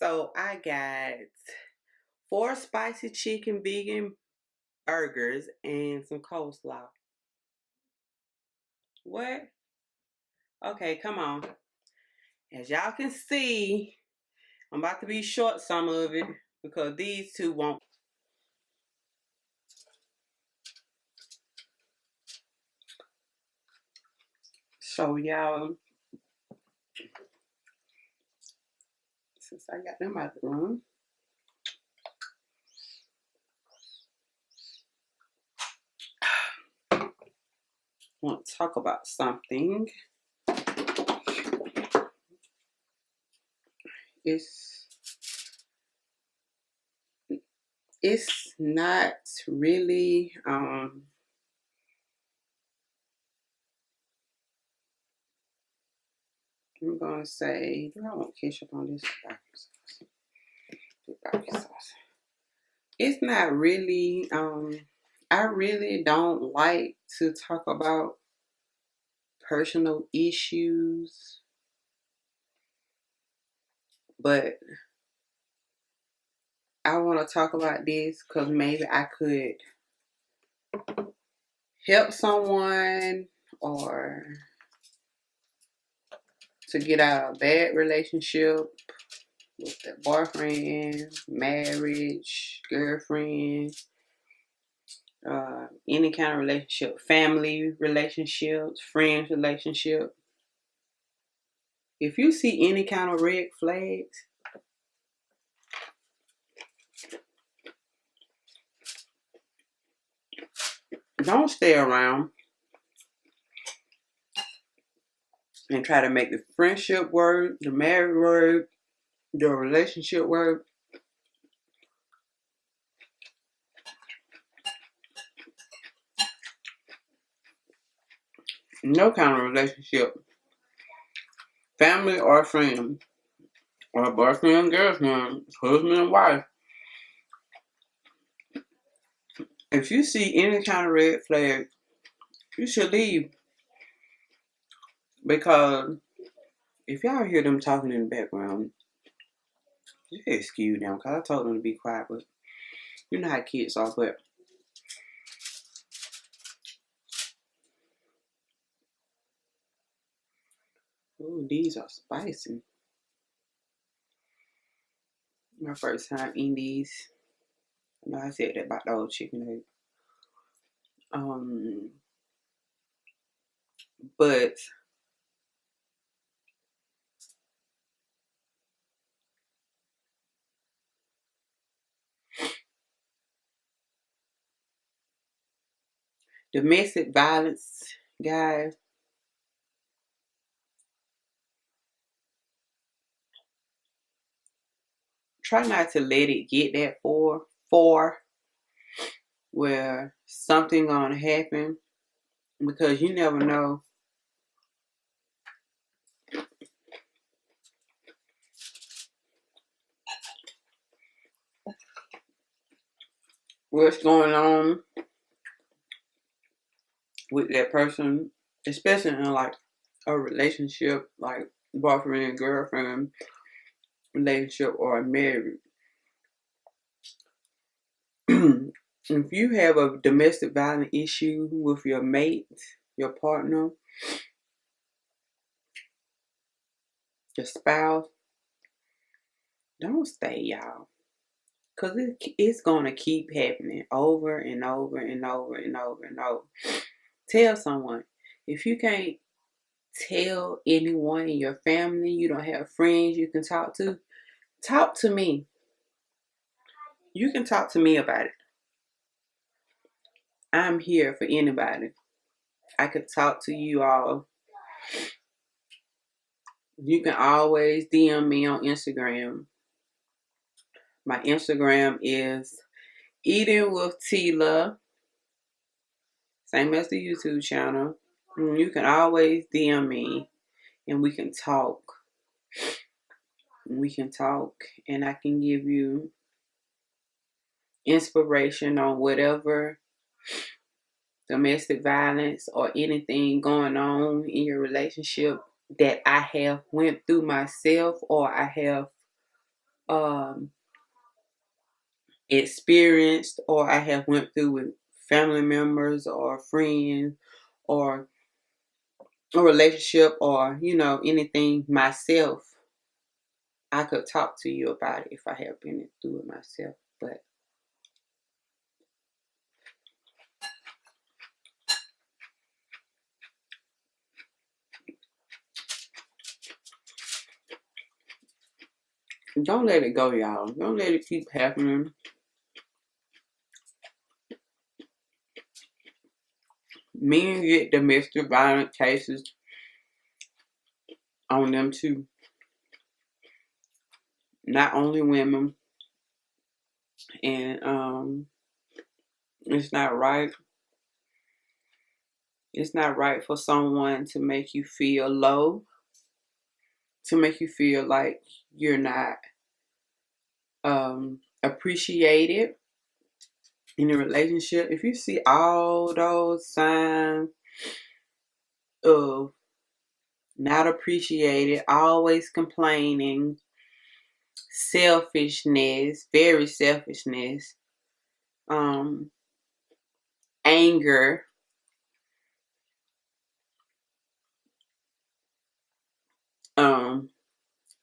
So I got 4 spicy chicken vegan burgers and some coleslaw. What? Okay, come on. As y'all can see, I'm about to be short some of it because these two won't. So y'all, since I got them out the room, I want to talk about something. It's not really I'm gonna say I won't catch up on this barbecue sauce. It's not really I really don't like to talk about personal issues, but I want to talk about this because maybe I could help someone or to get out of a bad relationship with their boyfriend, marriage, girlfriend, any kind of relationship, family relationships, friends relationship. If you see any kind of red flags, don't stay around and try to make the friendship work, the marriage work, the relationship work. No kind of relationship, family or friend, or boyfriend, girlfriend, husband and wife. If you see any kind of red flag, you should leave. Because if y'all hear them talking in the background, just excuse them. Because I told them to be quiet, but you know how kids are. But ooh, these are spicy. My first time eating these. I know I said that about the old chicken egg. But domestic violence, guys, try not to let it get that far where something gonna happen, because you never know what's going on with that person, especially in like a relationship, like boyfriend and girlfriend relationship or a marriage. If you have a domestic violence issue with your mate, your partner, your spouse, don't stay, y'all. Because it's going to keep happening over and over and over and over and over. Tell someone. If you can't tell anyone in your family, you don't have friends you can talk to me. You can talk to me about it. I'm here for anybody. I could talk to you all. You can always DM me on Instagram. My Instagram is Eating with Tila, same as the YouTube channel. You can always DM me and we can talk. And I can give you inspiration on whatever domestic violence or anything going on in your relationship that I have went through myself or I have um, experienced or I have went through with family members or friends or a relationship or anything myself, I could talk to you about it if I have been through it myself. But don't let it go, y'all. Don't let it keep happening. Men get domestic violence cases on them too. Not only women. And it's not right. It's not right for someone to make you feel low, to make you feel like you're not appreciated in a relationship. If you see all those signs of not appreciated, always complaining, selfishness, very selfishness, anger,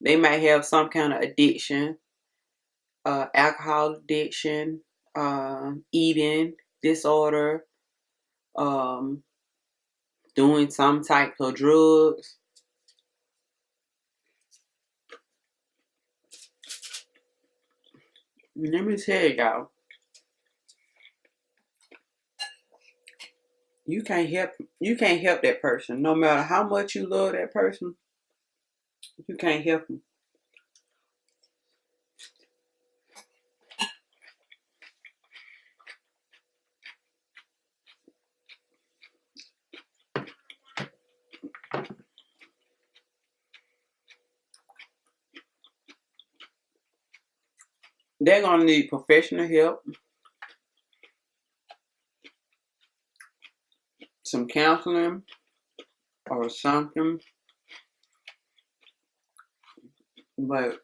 they might have some kind of addiction, alcohol addiction, eating disorder, um, doing some type of drugs. Let me tell y'all, you can't help that person. No matter how much you love that person, you can't help them. They're gonna need professional help, some counseling or something. But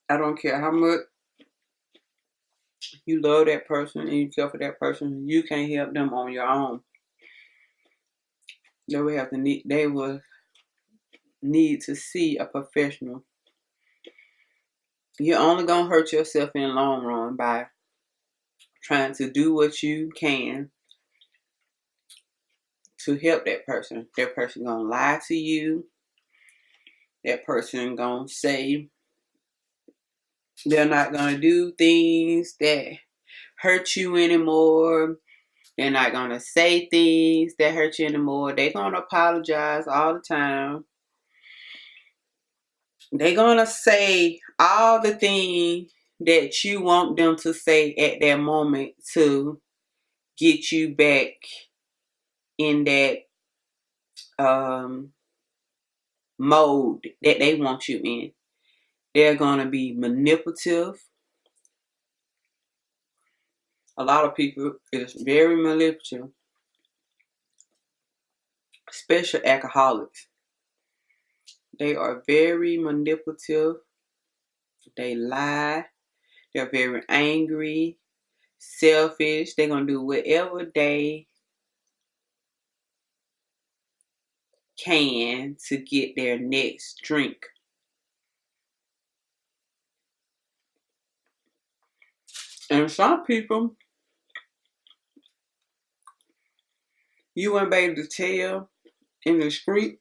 I don't care how much you love that person and you care for that person, you can't help them on your own. They will need to see a professional. You're only gonna hurt yourself in the long run by trying to do what you can to help that person. That person gonna lie to you. That person gonna say they're not gonna do things that hurt you anymore. They're not gonna say things that hurt you anymore. They're gonna apologize all the time. They're gonna say all the things that you want them to say at that moment to get you back in that mode that they want you in. They're gonna be manipulative. A lot of people is very manipulative, especially alcoholics. They are very manipulative. They lie. They're very angry, selfish. They're gonna do whatever they can to get their next drink. And some people, you wouldn't be able to tell in the street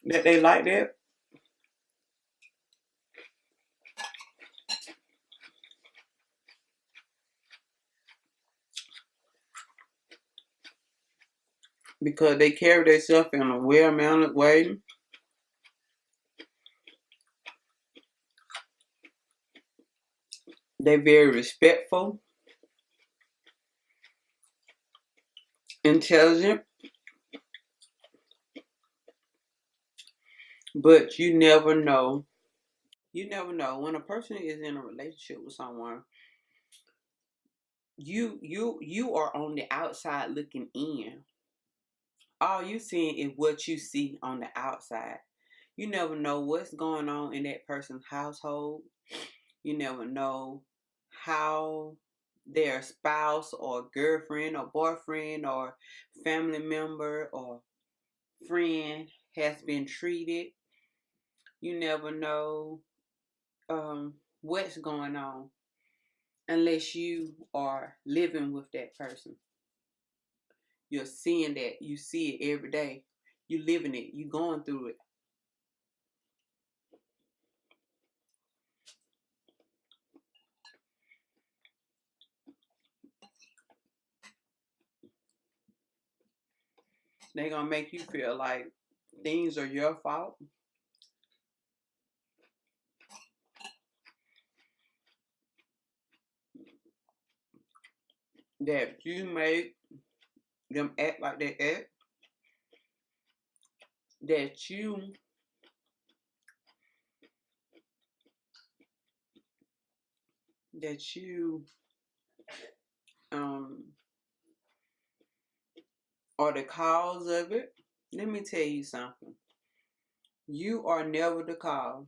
that they like that because they carry themselves in a well-mannered way. They're very respectful, intelligent, but you never know. You never know when a person is in a relationship with someone. You are on the outside looking in. All you seeing is what you see on the outside. You never know what's going on in that person's household. You never know how their spouse or girlfriend or boyfriend or family member or friend has been treated. You never know what's going on unless you are living with that person. You're seeing that. You see it every day. You living it. You going through it. They're gonna make you feel like things are your fault. That you made them act like they act. That you um are the cause of it. Let me tell you something. You are never the cause.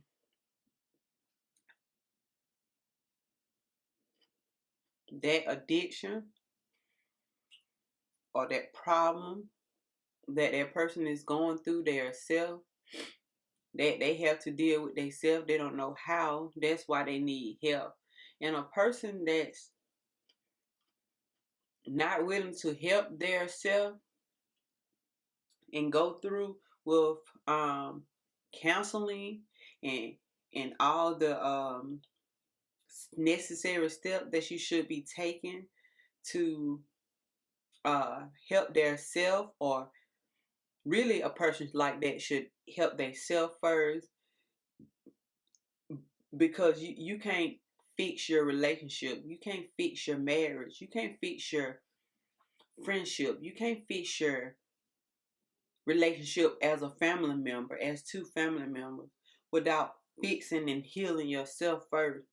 That addiction or that problem that that person is going through their self, that they have to deal with themselves, they don't know how. That's why they need help. And a person that's not willing to help their self and go through with counseling and all the necessary steps that you should be taking to help their self, or really a person like that should help their self first, because you can't fix your relationship, you can't fix your marriage, you can't fix your friendship, you can't fix your relationship as a family member, as two family members, without fixing and healing yourself first.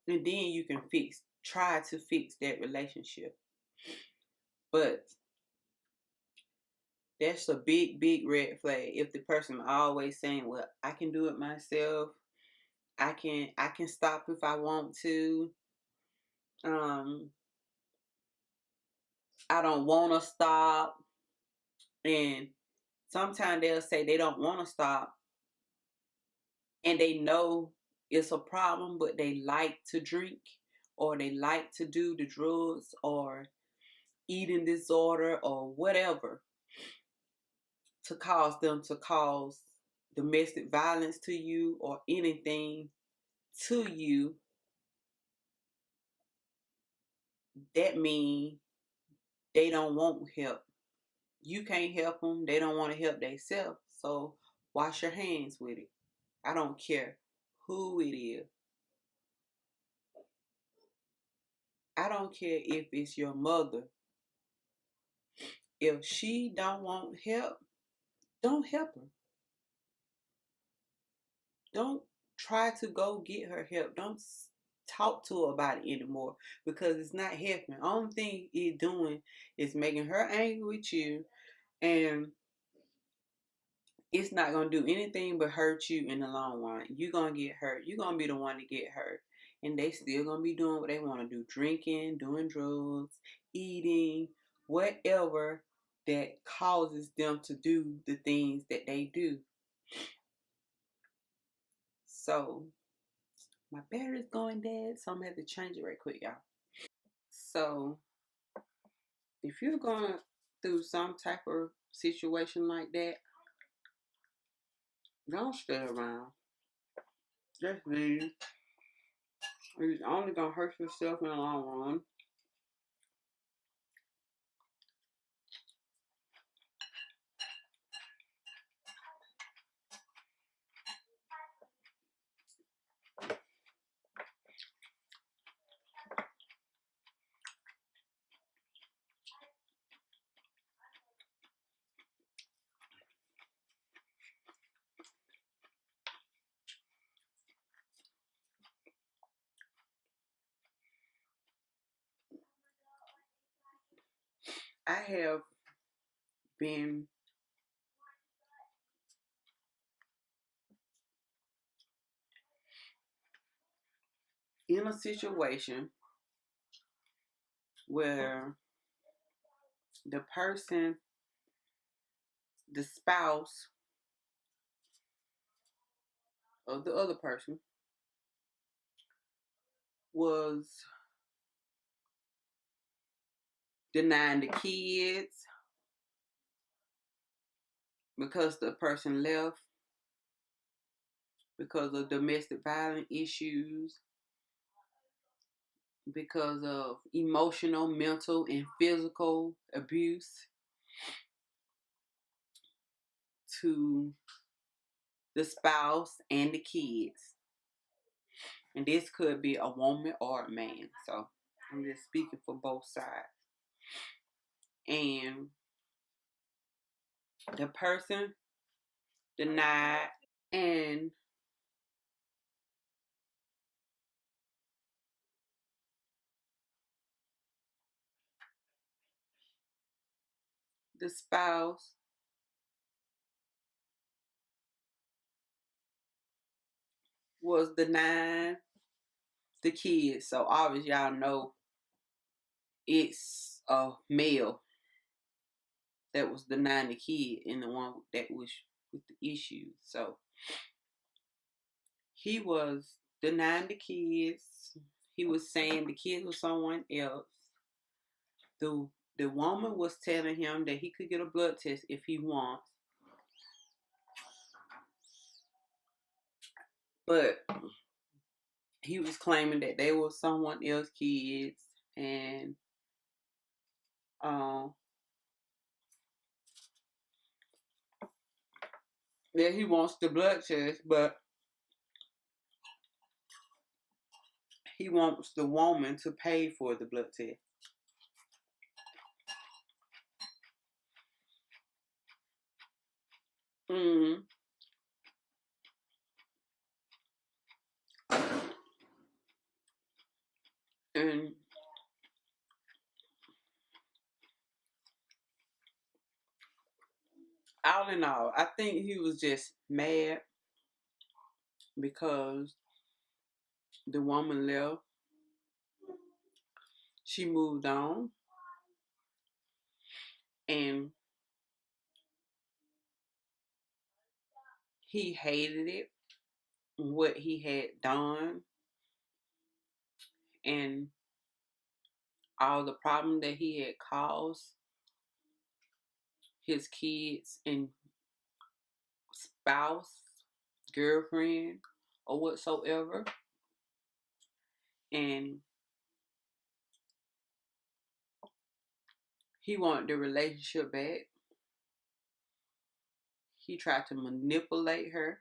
And then you can try to fix that relationship. But that's a big, big red flag if the person always saying, well, I can do it myself. I can stop if I want to. Um, I don't want to stop. And sometimes they'll say they don't want to stop and they know it's a problem, but they like to drink or they like to do the drugs or eating disorder or whatever to cause them to cause domestic violence to you or anything to you. That means they don't want help. You can't help them. They don't want to help themselves. So wash your hands with it. I don't care who it is. I don't care if it's your mother. If she don't want help, don't help her. Don't try to go get her help. Don't talk to her about it anymore because it's not helping. Only thing it's doing is making her angry with you, and it's not gonna do anything but hurt you in the long run. You're gonna get hurt. You're gonna be the one to get hurt. And they still gonna be doing what they wanna do. Drinking, doing drugs, eating, whatever that causes them to do the things that they do. So my battery's going dead, so I'm gonna have to change it right quick, y'all. So if you're going through some type of situation like that, don't stay around. Just leave. It's only gonna hurt yourself in the long run. I have been in a situation where the person, the spouse of the other person, was denying the kids because the person left because of domestic violence issues, because of emotional, mental, and physical abuse to the spouse and the kids. And this could be a woman or a man. So I'm just speaking for both sides. And the person denied, and the spouse was denying the kids. So obviously y'all know it's a male that was denying the kid and the one that was with the issue. So he was denying the kids. He was saying the kids were someone else. The woman was telling him that he could get a blood test if he wants. But he was claiming that they were someone else's kids, and um that he wants the blood test, but he wants the woman to pay for the blood test. Mm-hmm. And all in all, I think he was just mad because the woman left. She moved on, and he hated it, what he had done, and all the problem that he had caused his kids and spouse, girlfriend, or whatsoever. And he wanted the relationship back. He tried to manipulate her.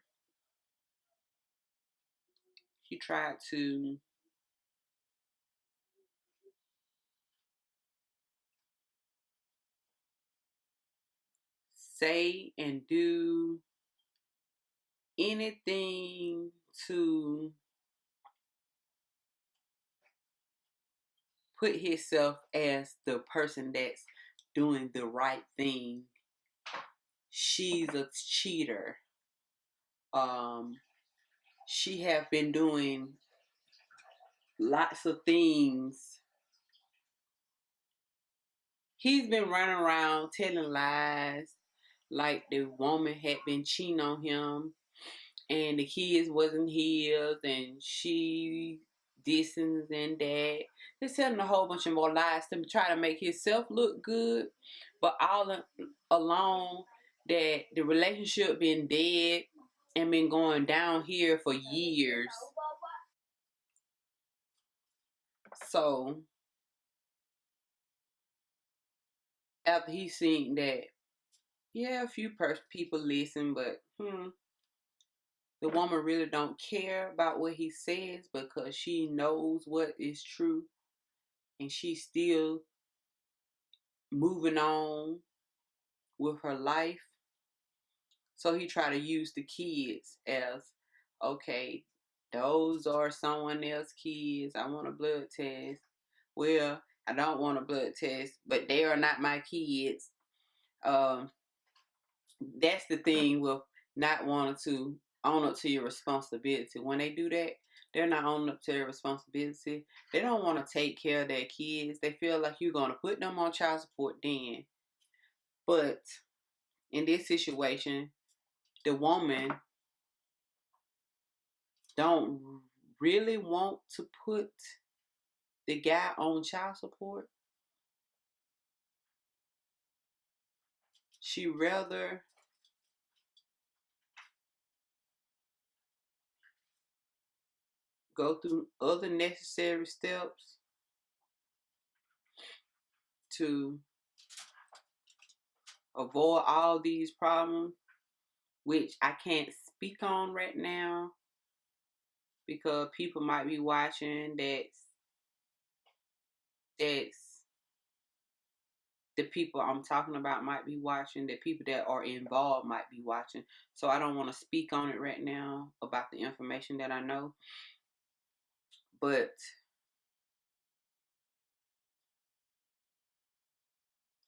He tried to say and do anything to put himself as the person that's doing the right thing. She's a cheater. Um, she have been doing lots of things. He's been running around telling lies, like the woman had been cheating on him and the kids wasn't his, and she this and that. Just telling a whole bunch of more lies to try to make himself look good, but all along that the relationship been dead and been going down here for years. So after he seen that, yeah, a few people listen, but the woman really don't care about what he says because she knows what is true, and she's still moving on with her life. So he tried to use the kids as, okay, those are someone else's kids. I want a blood test. Well, I don't want a blood test, but they are not my kids. Um, that's the thing with not wanting to own up to your responsibility. When they do that, They're not owning up to their responsibility. They don't want to take care of their kids. They feel like you're going to put them on child support then. But in this situation, the woman don't really want to put the guy on child support. She rather go through other necessary steps to avoid all these problems, which I can't speak on right now because people might be watching that's the people I'm talking about might be watching, the people that are involved might be watching. So I don't want to speak on it right now about the information that I know. But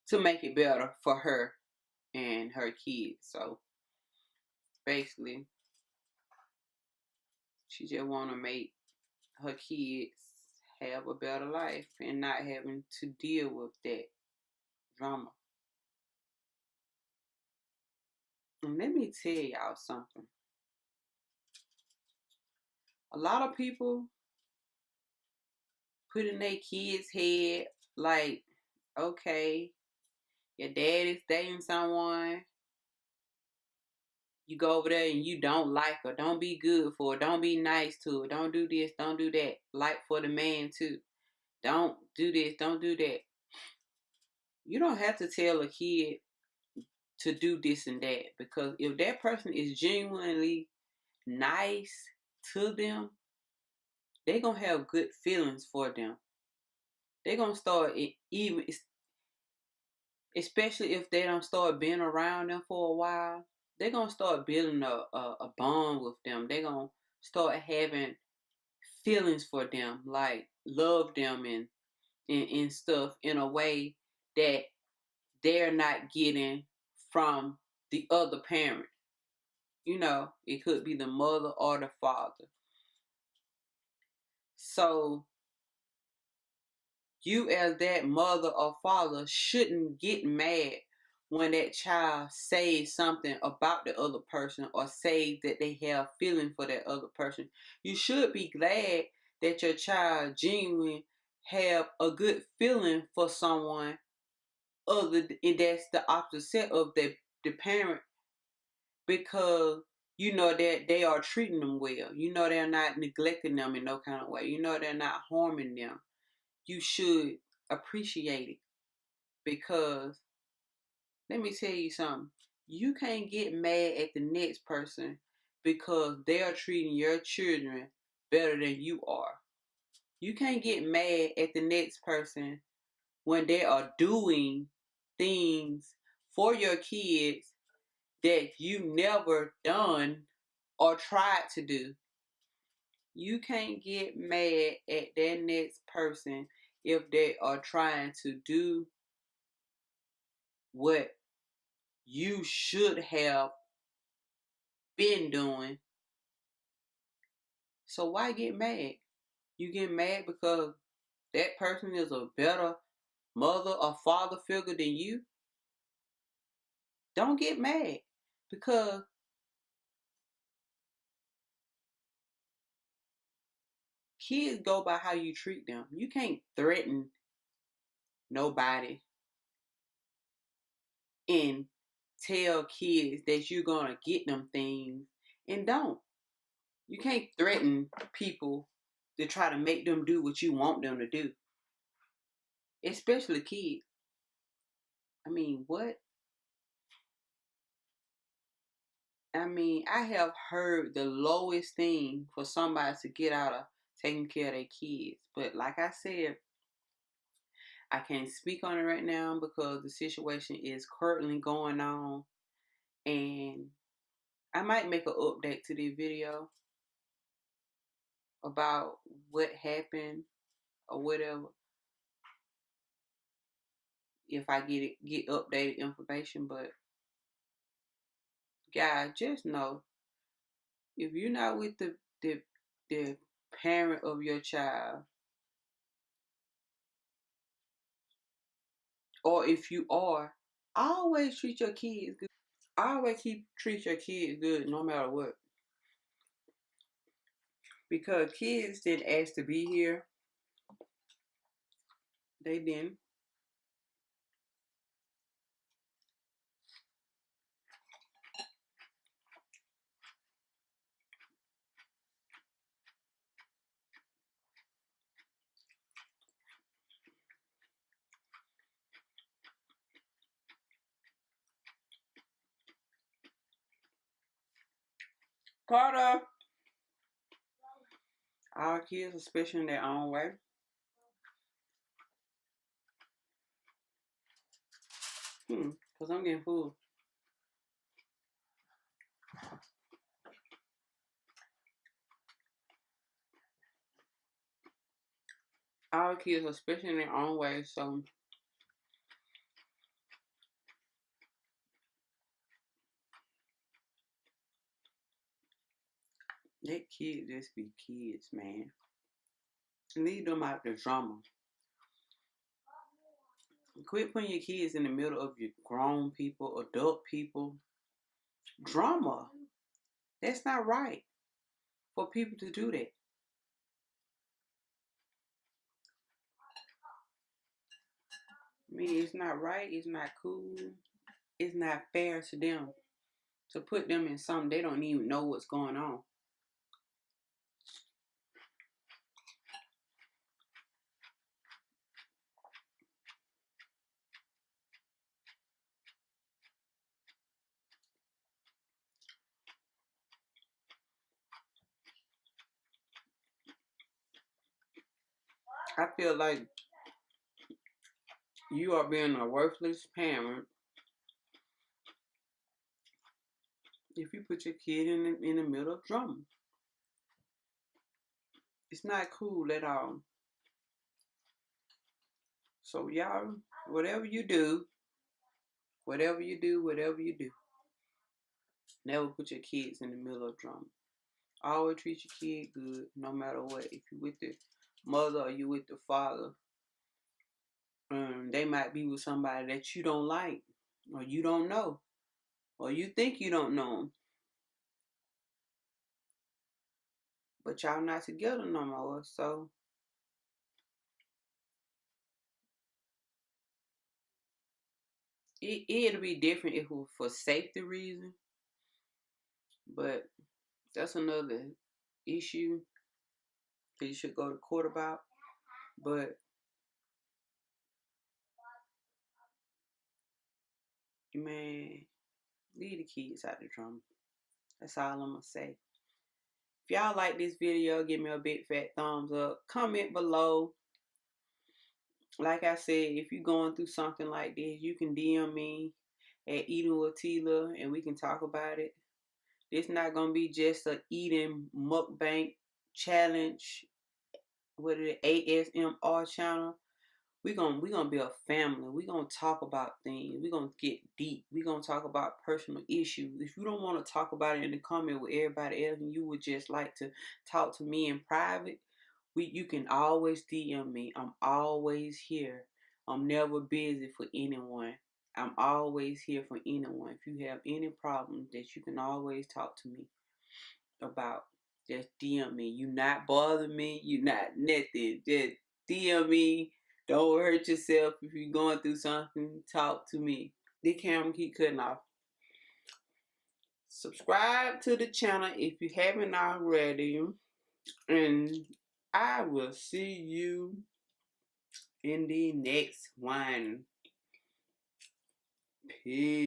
to make it better for her and her kids. So basically, she just want to make her kids have a better life and not having to deal with that drama. And let me tell y'all something. A lot of people put in their kids' head like, okay, your dad is dating someone. You go over there and you don't like her. Don't be good for her. Don't be nice to her. Don't do this. Don't do that. Like for the man too. Don't do this. Don't do that. You don't have to tell a kid to do this and that, because if that person is genuinely nice to them, they're going to have good feelings for them. They're going to start, even, especially if they don't start being around them for a while, they're going to start building a bond with them. They're going to start having feelings for them, like love them and stuff in a way that they're not getting from the other parent. It could be the mother or the father. So you as that mother or father shouldn't get mad when that child says something about the other person or say that they have feeling for that other person. You should be glad that your child genuinely have a good feeling for someone and that's the opposite of the parent, because you know that they are treating them well. You know they're not neglecting them in no kind of way. You know they're not harming them. You should appreciate it, because let me tell you something. You can't get mad at the next person because they are treating your children better than you are. You can't get mad at the next person when they are doing things for your kids that you never done or tried to do. You can't get mad at that next person if they are trying to do what you should have been doing. So why get mad? You get mad because that person is a better mother or father figure than you? Don't get mad, because kids go by how you treat them. You can't threaten nobody and tell kids that you're going to get them things and don't. You can't threaten people to try to make them do what you want them to do, especially kids. I mean, what? I mean, I have heard the lowest thing for somebody to get out of taking care of their kids. But like I said, I can't speak on it right now because the situation is currently going on. And I might make an update to the video about what happened or whatever, if I get updated information. But guys, just know, if you're not with the parent of your child, or if you are, always treat your kids good. Always treat your kids good no matter what. Because kids didn't ask to be here. They didn't. Carter, our kids are special in their own way. Because I'm getting full. Our kids are special in their own way, so let kids just be kids, man. Leave them out the drama. Quit putting your kids in the middle of your grown people, adult people. Drama. That's not right for people to do that. I mean, it's not right. It's not cool. It's not fair to them to put them in something they don't even know what's going on. I feel like you are being a worthless parent if you put your kid in the middle of drama. It's not cool at all. So y'all, whatever you do, never put your kids in the middle of drama. Always treat your kid good, no matter what. If you with the mother or you with the father, they might be with somebody that you don't like, or you don't know, or you think you don't know them, but y'all not together no more. So it'll be different if it was for safety reason, but that's another issue that you should go to court about. But man, leave the kids out the drama. That's all I'm gonna say. If y'all like this video, give me a big fat thumbs up. Comment below. Like I said, if you're going through something like this, you can DM me at Eating with Tila and we can talk about it. It's not gonna be just a eating mukbang challenge. What is it? ASMR channel. We gonna be a family. We gonna talk about things. We gonna get deep. We gonna talk about personal issues. If you don't want to talk about it in the comment with everybody else, and you would just like to talk to me in private, you can always DM me. I'm always here. I'm never busy for anyone. I'm always here for anyone. If you have any problems, that you can always talk to me about, just DM me. You not bother me. You not nothing. Just DM me. Don't hurt yourself if you're going through something. Talk to me. The camera keep cutting off. Subscribe to the channel if you haven't already. And I will see you in the next one. Peace.